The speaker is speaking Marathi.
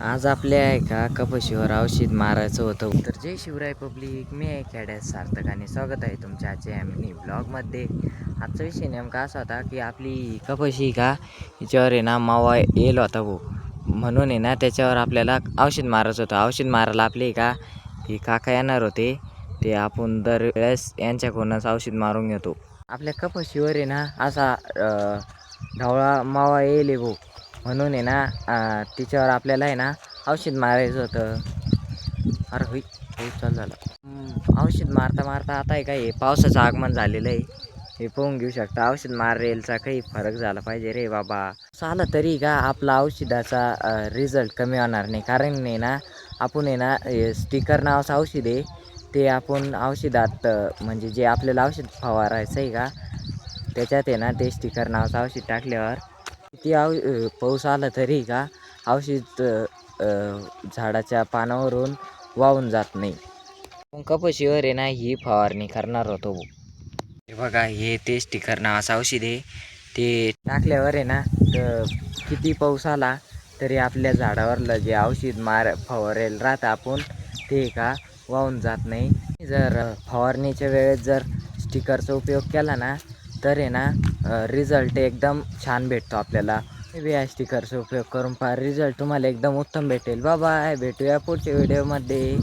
आज आपल्या आहे का कपाशीवर औषध मारायचं होतं. तर जय शिवराय पब्लिक, मी आहे खेड्यात सार्थक आणि स्वागत आहे तुमच्या आजच्या मिनी ब्लॉगमध्ये. आजचा विषय नेमका असा होता की आपली कपाशी का हिच्यावर आहे ना मावा येईल होता भाऊ, म्हणून आहे ना त्याच्यावर आपल्याला औषध मारायचं होतं. औषध मारायला आपले का हे काका येणार होते, ते आपण दरवेळेस यांच्याकडूनच औषध मारून घेतो. आपल्या कपाशीवर आहे ना असा ढवळा मावा येईल भाऊ, म्हणून आहे ना तिच्यावर आपल्याला आहे ना औषध मारायचं होतं. अरे होई पाऊस चालू झाला. औषध मारता मारता आता आहे का हे पावसाचं आगमन झालेलं आहे, हे पाहून घेऊ शकता. औषध मारेलचा काही फरक झाला पाहिजे रे बाबा. झालं तरी का आपला औषधाचा रिझल्ट कमी होणार नाही, कारण नाही ना आपण आहे ना स्टिकर नावाचं औषध आहे, ते आपण औषधात म्हणजे जे आपल्याला औषध फवारायचं आहे का त्याच्यात आहे ना ते स्टिकर नावाचं औषध टाकल्यावर किती पाऊस आला तरी का औषध झाडाच्या पानावरून वाहून जात नाही. मग कपाशीवर आहे ना ही फवारणी करणार होतो. हे बघा, हे ते स्टिकर नावाचं औषध आहे, ते टाकल्यावर आहे ना तर किती पाऊस आला तरी आपल्या झाडावरलं जे औषध फवारेल राहतं आपण ते का वाहून जात नाही. जर फवारणीच्या वेळेस जर स्टिकरचा उपयोग केला ना तर आहे ना रिझल्ट एकदम छान भेटतो आपल्याला. या स्टिकरचा उपयोग करून पहा, रिझल्ट तुम्हाला एकदम उत्तम भेटेल. बाय, भेटूया पुढच्या व्हिडिओमध्ये.